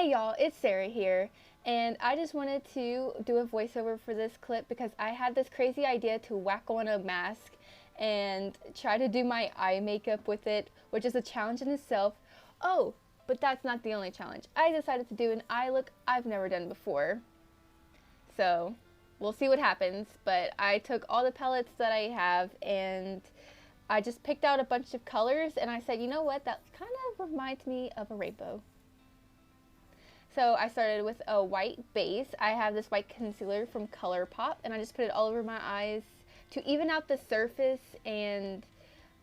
Hey y'all, it's Sarah here, and I just wanted to do a voiceover for this clip because I had this crazy idea to whack on a mask and try to do my eye makeup with it, which is a challenge in itself. Oh, but that's not the only challenge. I decided to do an eye look I've never done before. So, we'll see what happens, but I took all the palettes that I have and I just picked out a bunch of colors and I said, you know what, that kind of reminds me of a rainbow. So I started with a white base. I have this white concealer from ColourPop, and I just put it all over my eyes to even out the surface and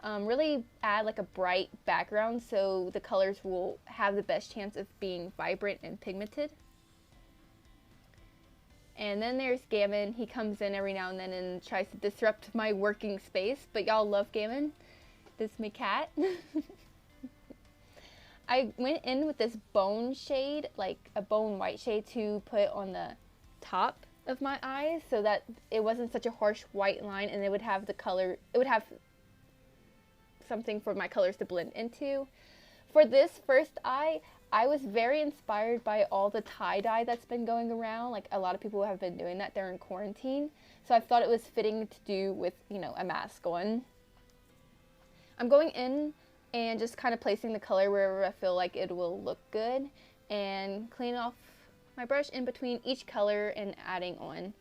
really add like a bright background so the colors will have the best chance of being vibrant and pigmented. And then there's Gammon. He comes in every now and then and tries to disrupt my working space, but y'all love Gammon. This is my cat. I went in with this bone shade, like a bone white shade, to put on the top of my eyes so that it wasn't such a harsh white line and it would have the color, it would have something for my colors to blend into. For this first eye, I was very inspired by all the tie-dye that's been going around. Like a lot of people have been doing that during quarantine. So I thought it was fitting to do with, you know, a mask on. I'm going in and just kind of placing the color wherever I feel like it will look good and clean off my brush in between each color and adding on.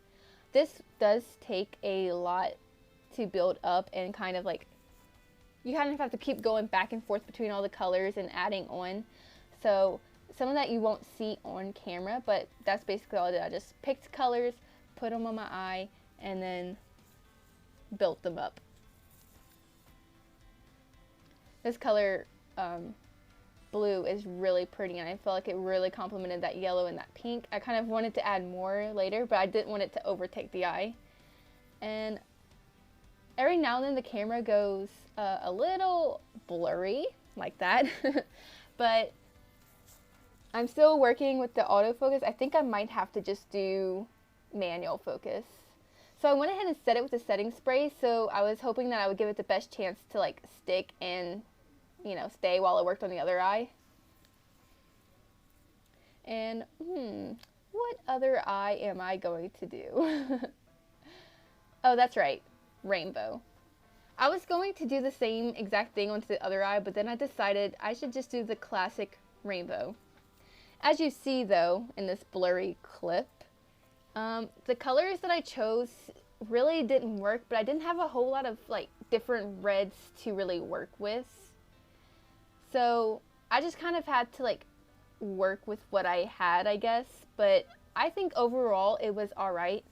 This does take a lot to build up and kind of like, you kind of have to keep going back and forth between all the colors and adding on. So some of that you won't see on camera, but that's basically all I did. I just picked colors, put them on my eye, and then built them up. This color, blue, is really pretty, and I feel like it really complemented that yellow and that pink. I kind of wanted to add more later, but I didn't want it to overtake the eye. And every now and then the camera goes a little blurry, like that. But I'm still working with the autofocus. I think I might have to just do manual focus. So I went ahead and set it with the setting spray, so I was hoping that I would give it the best chance to like stick and, you know, stay while it worked on the other eye. And, what other eye am I going to do? Oh, that's right, rainbow. I was going to do the same exact thing onto the other eye, but then I decided I should just do the classic rainbow. As you see though, in this blurry clip, the colors that I chose really didn't work, but I didn't have a whole lot of like different reds to really work with. So I just kind of had to like work with what I had, I guess. But I think overall it was alright.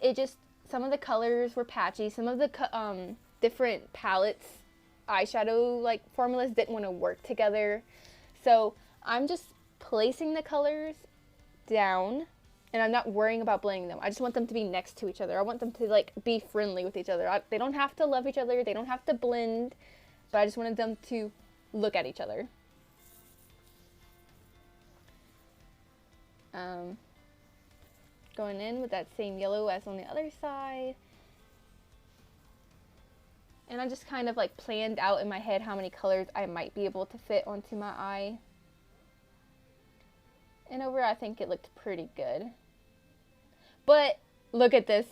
It just, some of the colors were patchy. Some of the different palettes, eyeshadow like formulas didn't want to work together. So I'm just placing the colors down. And I'm not worrying about blending them. I just want them to be next to each other. I want them to like be friendly with each other. They don't have to love each other. They don't have to blend. But I just wanted them to look at each other. Going in with that same yellow as on the other side. And I just kind of like planned out in my head how many colors I might be able to fit onto my eye. And overall, I think it looked pretty good. But look at this.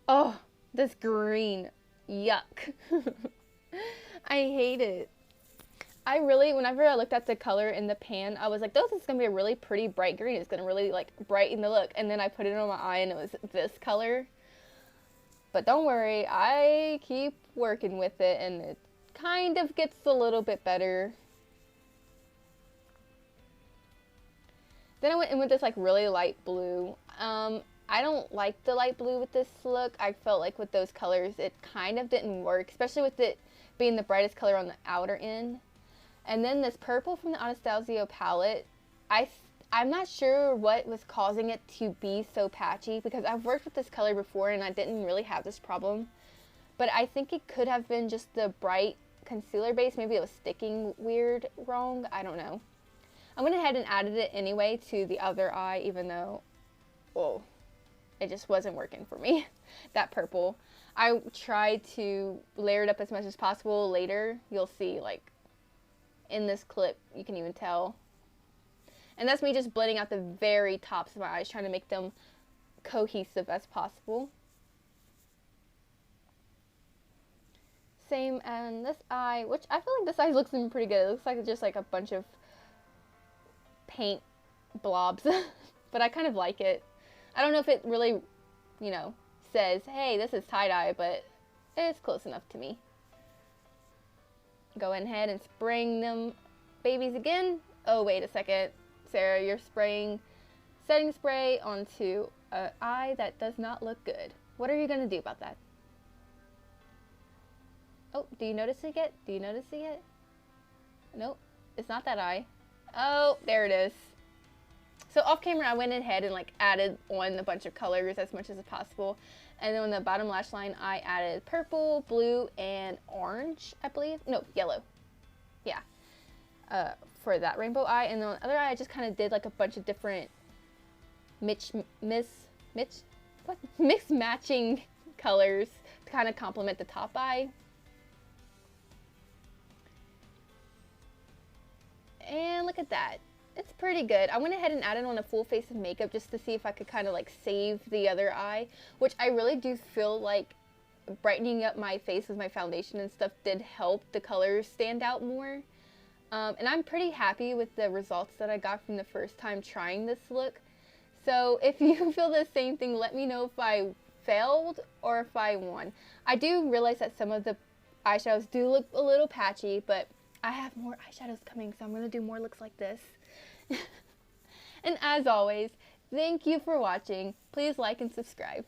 Oh, this green. Yuck. I hate it. I really, whenever I looked at the color in the pan, I was like, this is going to be a really pretty bright green. It's going to really like brighten the look. And then I put it on my eye and it was this color. But don't worry, I keep working with it and it kind of gets a little bit better. Then I went in with this like really light blue. I don't like the light blue with this look. I felt like with those colors it kind of didn't work, especially with it being the brightest color on the outer end. And then this purple from the Anastasia palette, I'm not sure what was causing it to be so patchy because I've worked with this color before and I didn't really have this problem. But I think it could have been just the bright concealer base. Maybe it was sticking weird wrong. I don't know. I went ahead and added it anyway to the other eye, even though, whoa, it just wasn't working for me, that purple. I tried to layer it up as much as possible. Later, you'll see, like, in this clip, you can even tell. And that's me just blending out the very tops of my eyes, trying to make them cohesive as possible. Same on this eye, which I feel like this eye looks pretty good. It looks like just like a bunch of paint blobs, but I kind of like it. I don't know if it really, you know, says, hey, this is tie-dye, but it's close enough to me. Go ahead and spraying them babies again. Oh, wait a second. Sarah, you're spraying setting spray onto an eye that does not look good. What are you going to do about that? Oh, do you notice it yet? Do you notice it yet? Nope, it's not that eye. Oh, there it is. So off camera, I went ahead and like added on a bunch of colors as much as possible. And then on the bottom lash line, I added purple, blue, and orange, I believe. No, yellow. Yeah. For that rainbow eye. And then on the other eye, I just kind of did like a bunch of different mix matching colors to kind of complement the top eye. And look at that. It's pretty good. I went ahead and added on a full face of makeup just to see if I could kind of like save the other eye, which I really do feel like brightening up my face with my foundation and stuff did help the colors stand out more. And I'm pretty happy with the results that I got from the first time trying this look. So if you feel the same thing, let me know if I failed or if I won. I do realize that some of the eyeshadows do look a little patchy, but I have more eyeshadows coming, so I'm going to do more looks like this. And as always, thank you for watching. Please like and subscribe.